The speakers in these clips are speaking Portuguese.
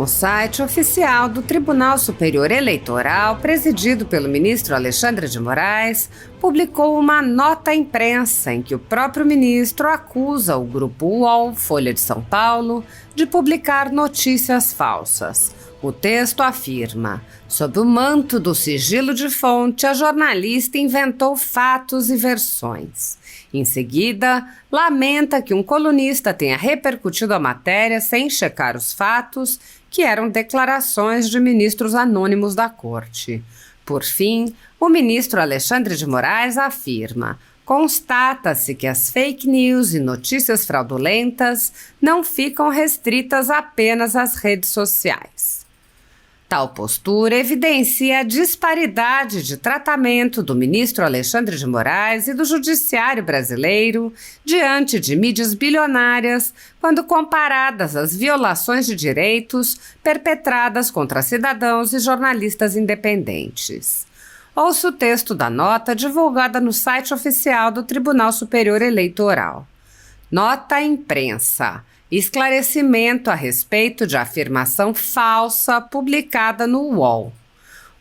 O site oficial do Tribunal Superior Eleitoral, presidido pelo ministro Alexandre de Moraes, publicou uma nota à imprensa em que o próprio ministro acusa o grupo UOL, Folha de São Paulo, de publicar notícias falsas. O texto afirma: sob o manto do sigilo de fonte, a jornalista inventou fatos e versões. Em seguida, lamenta que um colunista tenha repercutido a matéria sem checar os fatos, que eram declarações de ministros anônimos da corte. Por fim, o ministro Alexandre de Moraes afirma: constata-se que as fake news e notícias fraudulentas não ficam restritas apenas às redes sociais. Tal postura evidencia a disparidade de tratamento do ministro Alexandre de Moraes e do judiciário brasileiro diante de mídias bilionárias, quando comparadas às violações de direitos perpetradas contra cidadãos e jornalistas independentes. Ouça o texto da nota divulgada no site oficial do Tribunal Superior Eleitoral. Nota à imprensa. Esclarecimento a respeito de afirmação falsa publicada no UOL.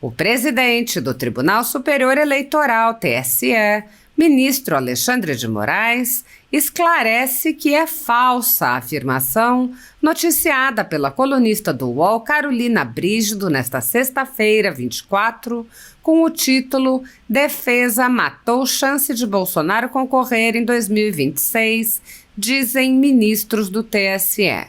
O presidente do Tribunal Superior Eleitoral, TSE, ministro Alexandre de Moraes, esclarece que é falsa a afirmação noticiada pela colunista do UOL, Carolina Brígido, nesta sexta-feira, 24, com o título "Defesa matou chance de Bolsonaro concorrer em 2026", dizem ministros do TSE.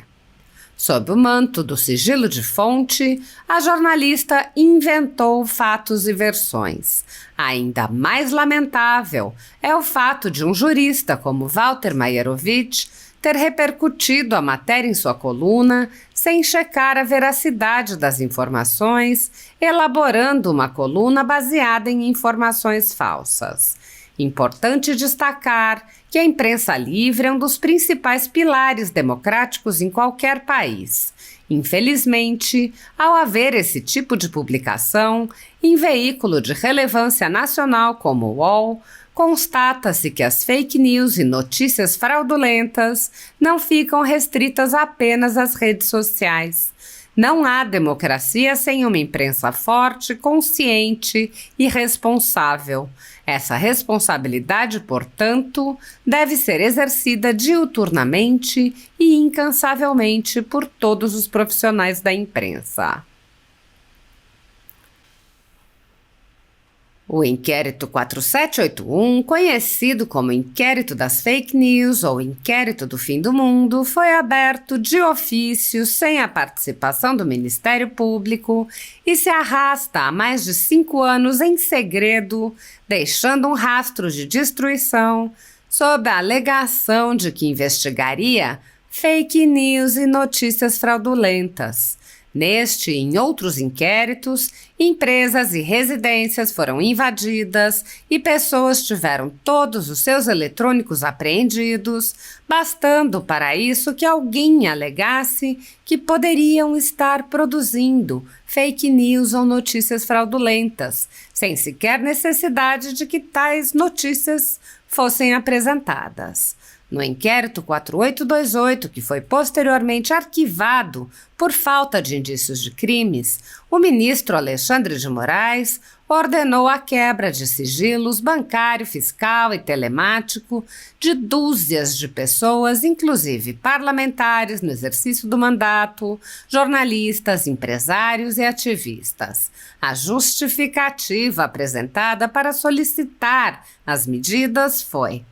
Sob o manto do sigilo de fonte, a jornalista inventou fatos e versões. Ainda mais lamentável é o fato de um jurista como Walter Maierovitch ter repercutido a matéria em sua coluna sem checar a veracidade das informações, elaborando uma coluna baseada em informações falsas. Importante destacar que a imprensa livre é um dos principais pilares democráticos em qualquer país. Infelizmente, ao haver esse tipo de publicação em veículo de relevância nacional como o UOL, constata-se que as fake news e notícias fraudulentas não ficam restritas apenas às redes sociais. Não há democracia sem uma imprensa forte, consciente e responsável. Essa responsabilidade, portanto, deve ser exercida diuturnamente e incansavelmente por todos os profissionais da imprensa. O inquérito 4781, conhecido como Inquérito das Fake News ou Inquérito do Fim do Mundo, foi aberto de ofício sem a participação do Ministério Público e se arrasta há mais de 5 anos em segredo, deixando um rastro de destruição sob a alegação de que investigaria fake news e notícias fraudulentas. Neste e em outros inquéritos, empresas e residências foram invadidas e pessoas tiveram todos os seus eletrônicos apreendidos, bastando para isso que alguém alegasse que poderiam estar produzindo fake news ou notícias fraudulentas, sem sequer necessidade de que tais notícias fossem apresentadas. No inquérito 4828, que foi posteriormente arquivado por falta de indícios de crimes, o ministro Alexandre de Moraes ordenou a quebra de sigilos bancário, fiscal e telemático de dúzias de pessoas, inclusive parlamentares no exercício do mandato, jornalistas, empresários e ativistas. A justificativa apresentada para solicitar as medidas foi: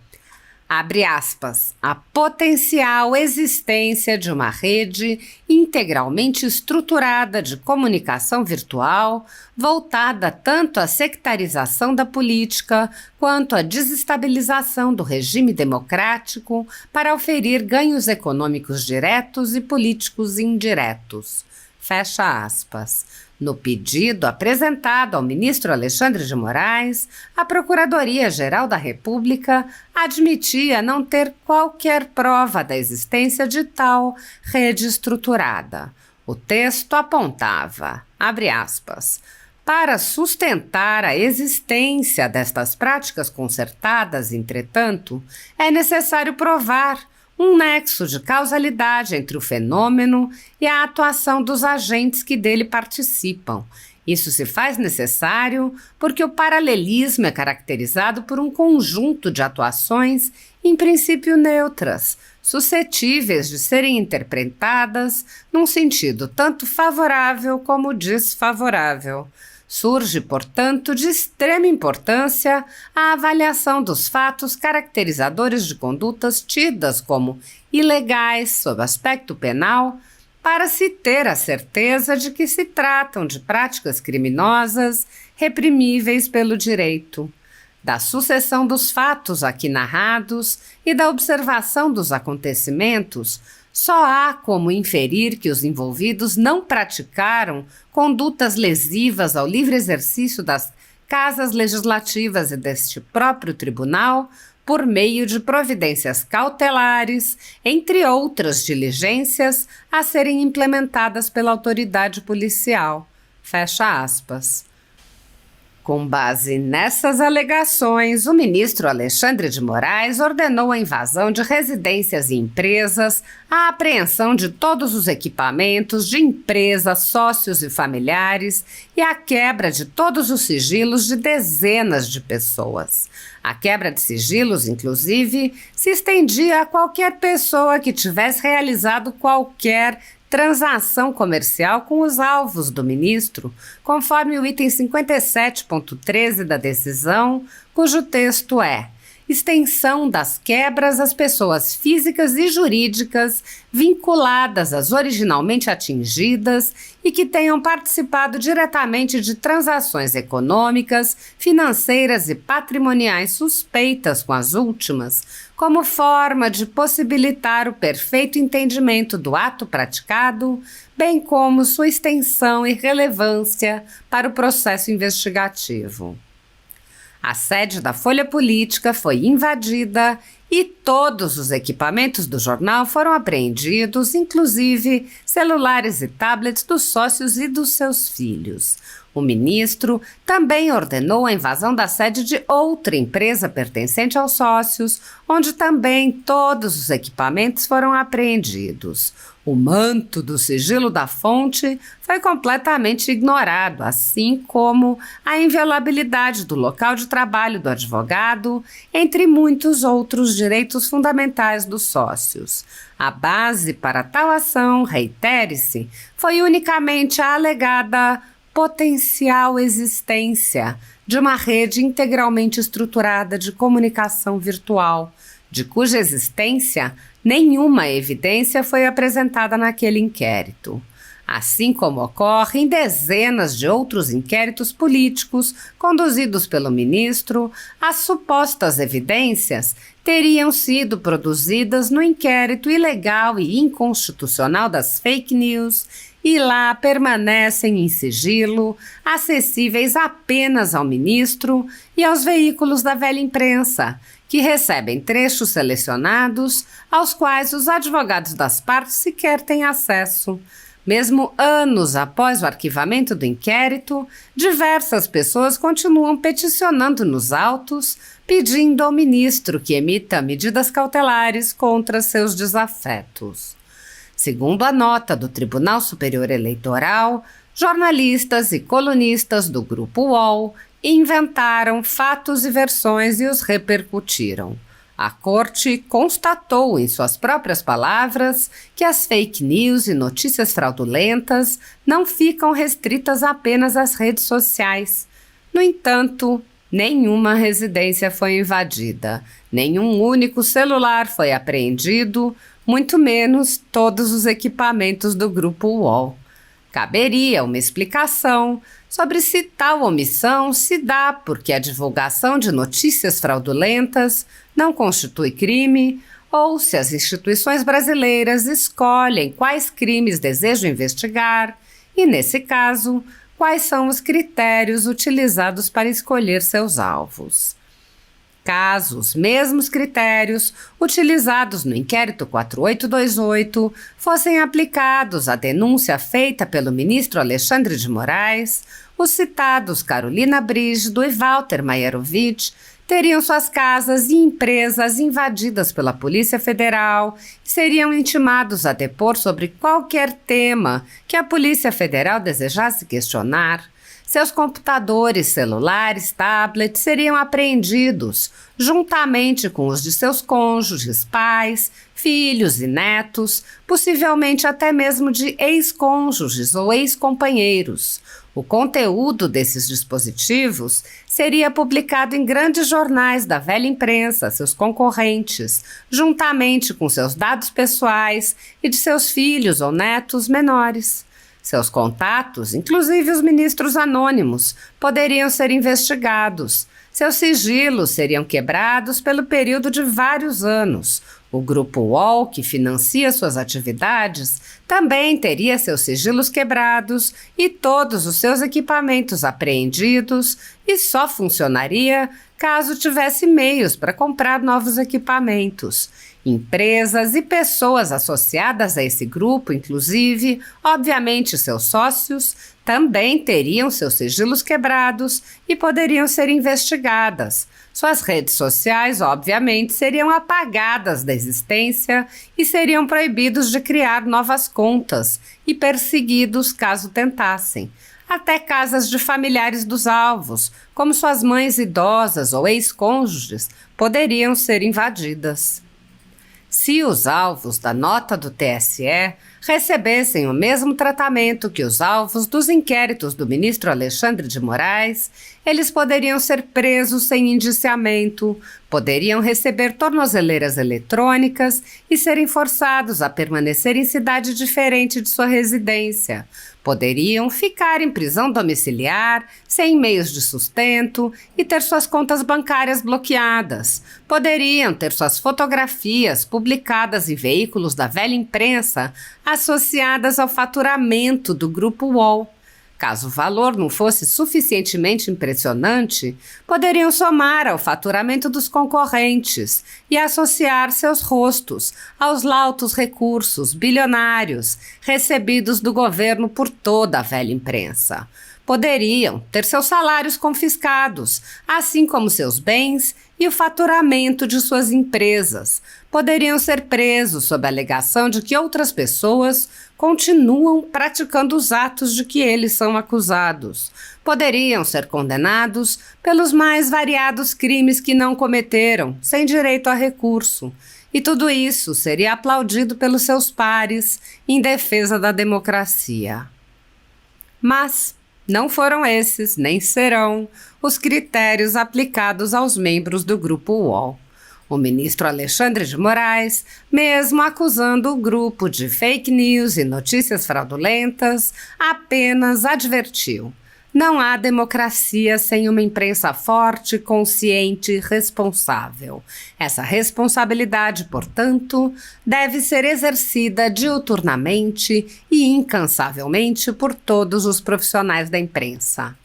abre aspas, a potencial existência de uma rede integralmente estruturada de comunicação virtual, voltada tanto à sectarização da política quanto à desestabilização do regime democrático para oferir ganhos econômicos diretos e políticos indiretos. Fecha aspas. No pedido apresentado ao ministro Alexandre de Moraes, a Procuradoria-Geral da República admitia não ter qualquer prova da existência de tal rede estruturada. O texto apontava, abre aspas, para sustentar a existência destas práticas concertadas, entretanto, é necessário provar um nexo de causalidade entre o fenômeno e a atuação dos agentes que dele participam. Isso se faz necessário porque o paralelismo é caracterizado por um conjunto de atuações, em princípio neutras, suscetíveis de serem interpretadas num sentido tanto favorável como desfavorável. Surge, portanto, de extrema importância a avaliação dos fatos caracterizadores de condutas tidas como ilegais sob aspecto penal, para se ter a certeza de que se tratam de práticas criminosas reprimíveis pelo direito. Da sucessão dos fatos aqui narrados e da observação dos acontecimentos, só há como inferir que os envolvidos não praticaram condutas lesivas ao livre exercício das casas legislativas e deste próprio tribunal, por meio de providências cautelares, entre outras diligências a serem implementadas pela autoridade policial. Fecha aspas. Com base nessas alegações, o ministro Alexandre de Moraes ordenou a invasão de residências e empresas, a apreensão de todos os equipamentos de empresas, sócios e familiares e a quebra de todos os sigilos de dezenas de pessoas. A quebra de sigilos, inclusive, se estendia a qualquer pessoa que tivesse realizado qualquer transação comercial com os alvos do ministro, conforme o item 57.13 da decisão, cujo texto é: extensão das quebras às pessoas físicas e jurídicas vinculadas às originalmente atingidas e que tenham participado diretamente de transações econômicas, financeiras e patrimoniais suspeitas com as últimas, como forma de possibilitar o perfeito entendimento do ato praticado, bem como sua extensão e relevância para o processo investigativo. A sede da Folha Política foi invadida e todos os equipamentos do jornal foram apreendidos, inclusive celulares e tablets dos sócios e dos seus filhos. O ministro também ordenou a invasão da sede de outra empresa pertencente aos sócios, onde também todos os equipamentos foram apreendidos. O manto do sigilo da fonte foi completamente ignorado, assim como a inviolabilidade do local de trabalho do advogado, entre muitos outros direitos fundamentais dos sócios. A base para tal ação, reitere-se, foi unicamente a alegada potencial existência de uma rede integralmente estruturada de comunicação virtual, de cuja existência nenhuma evidência foi apresentada naquele inquérito. Assim como ocorre em dezenas de outros inquéritos políticos conduzidos pelo ministro, as supostas evidências teriam sido produzidas no inquérito ilegal e inconstitucional das fake news e lá permanecem em sigilo, acessíveis apenas ao ministro e aos veículos da velha imprensa, que recebem trechos selecionados aos quais os advogados das partes sequer têm acesso. Mesmo anos após o arquivamento do inquérito, diversas pessoas continuam peticionando nos autos, pedindo ao ministro que emita medidas cautelares contra seus desafetos. Segundo a nota do Tribunal Superior Eleitoral, jornalistas e colunistas do Grupo UOL inventaram fatos e versões e os repercutiram. A Corte constatou, em suas próprias palavras, que as fake news e notícias fraudulentas não ficam restritas apenas às redes sociais. No entanto, nenhuma residência foi invadida, nenhum único celular foi apreendido, muito menos todos os equipamentos do Grupo UOL. Caberia uma explicação sobre se tal omissão se dá porque a divulgação de notícias fraudulentas não constitui crime ou se as instituições brasileiras escolhem quais crimes desejam investigar e, nesse caso, quais são os critérios utilizados para escolher seus alvos. Caso os mesmos critérios utilizados no inquérito 4828 fossem aplicados à denúncia feita pelo ministro Alexandre de Moraes, os citados Carolina Brígido e Walter Maierovitch teriam suas casas e empresas invadidas pela Polícia Federal e seriam intimados a depor sobre qualquer tema que a Polícia Federal desejasse questionar. Seus computadores, celulares, tablets seriam apreendidos, juntamente com os de seus cônjuges, pais, filhos e netos, possivelmente até mesmo de ex-cônjuges ou ex-companheiros. O conteúdo desses dispositivos seria publicado em grandes jornais da velha imprensa, seus concorrentes, juntamente com seus dados pessoais e de seus filhos ou netos menores. Seus contatos, inclusive os ministros anônimos, poderiam ser investigados. Seus sigilos seriam quebrados pelo período de vários anos. O Grupo UOL, que financia suas atividades, também teria seus sigilos quebrados e todos os seus equipamentos apreendidos e só funcionaria caso tivesse meios para comprar novos equipamentos. Empresas e pessoas associadas a esse grupo, inclusive, obviamente seus sócios, também teriam seus sigilos quebrados e poderiam ser investigadas. Suas redes sociais, obviamente, seriam apagadas da existência e seriam proibidos de criar novas contas e perseguidos caso tentassem. Até casas de familiares dos alvos, como suas mães idosas ou ex-cônjuges, poderiam ser invadidas. Se os alvos da nota do TSE recebessem o mesmo tratamento que os alvos dos inquéritos do ministro Alexandre de Moraes, eles poderiam ser presos sem indiciamento, poderiam receber tornozeleiras eletrônicas e serem forçados a permanecer em cidade diferente de sua residência. Poderiam ficar em prisão domiciliar, sem meios de sustento e ter suas contas bancárias bloqueadas. Poderiam ter suas fotografias publicadas em veículos da velha imprensa associadas ao faturamento do Grupo UOL. Caso o valor não fosse suficientemente impressionante, poderiam somar ao faturamento dos concorrentes e associar seus rostos aos lautos recursos bilionários recebidos do governo por toda a velha imprensa. Poderiam ter seus salários confiscados, assim como seus bens e o faturamento de suas empresas. Poderiam ser presos sob a alegação de que outras pessoas continuam praticando os atos de que eles são acusados. Poderiam ser condenados pelos mais variados crimes que não cometeram, sem direito a recurso. E tudo isso seria aplaudido pelos seus pares em defesa da democracia. Mas não foram esses, nem serão, os critérios aplicados aos membros do Grupo UOL. O ministro Alexandre de Moraes, mesmo acusando o grupo de fake news e notícias fraudulentas, apenas advertiu: não há democracia sem uma imprensa forte, consciente e responsável. Essa responsabilidade, portanto, deve ser exercida diuturnamente e incansavelmente por todos os profissionais da imprensa.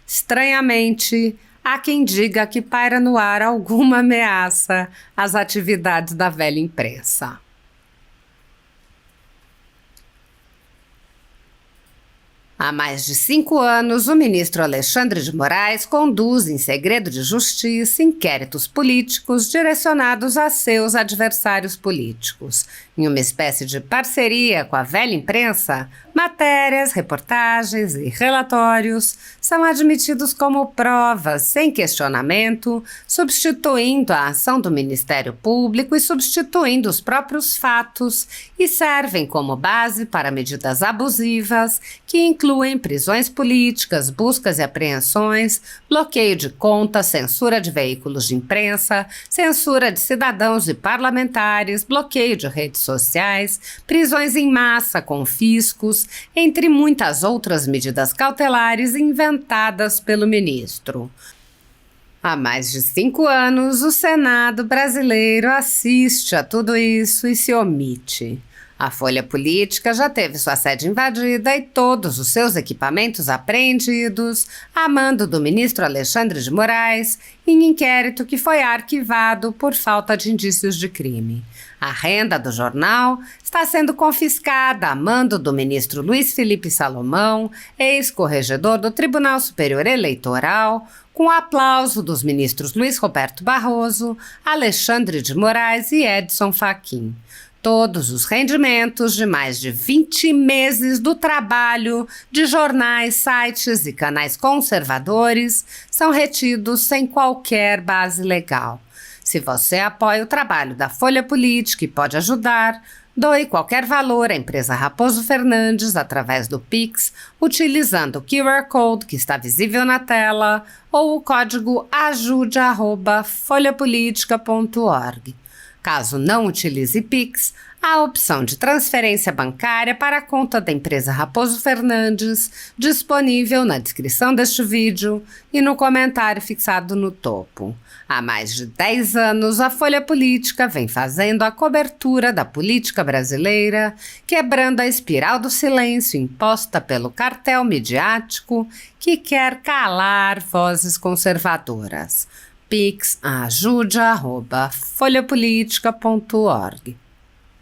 Estranhamente, há quem diga que paira no ar alguma ameaça às atividades da velha imprensa. Há mais de 5 anos, o ministro Alexandre de Moraes conduz em segredo de justiça inquéritos políticos direcionados a seus adversários políticos. Em uma espécie de parceria com a velha imprensa, matérias, reportagens e relatórios são admitidos como provas sem questionamento, substituindo a ação do Ministério Público e substituindo os próprios fatos, e servem como base para medidas abusivas que incluem prisões políticas, buscas e apreensões, bloqueio de contas, censura de veículos de imprensa, censura de cidadãos e parlamentares, bloqueio de redes sociais, prisões em massa, confiscos, entre muitas outras medidas cautelares inventadas pelo ministro. Há mais de 5 anos, o Senado brasileiro assiste a tudo isso e se omite. A Folha Política já teve sua sede invadida e todos os seus equipamentos apreendidos a mando do ministro Alexandre de Moraes em inquérito que foi arquivado por falta de indícios de crime. A renda do jornal está sendo confiscada a mando do ministro Luiz Felipe Salomão, ex-corregedor do Tribunal Superior Eleitoral, com o aplauso dos ministros Luiz Roberto Barroso, Alexandre de Moraes e Edson Fachin. Todos os rendimentos de mais de 20 meses do trabalho de jornais, sites e canais conservadores são retidos sem qualquer base legal. Se você apoia o trabalho da Folha Política e pode ajudar, doe qualquer valor à empresa Raposo Fernandes através do Pix, utilizando o QR Code que está visível na tela ou o código ajude@folhapolitica.org. Caso não utilize Pix, há a opção de transferência bancária para a conta da empresa Raposo Fernandes, disponível na descrição deste vídeo e no comentário fixado no topo. Há mais de 10 anos, a Folha Política vem fazendo a cobertura da política brasileira, quebrando a espiral do silêncio imposta pelo cartel midiático que quer calar vozes conservadoras. Pix ajude@folhapolitica.org.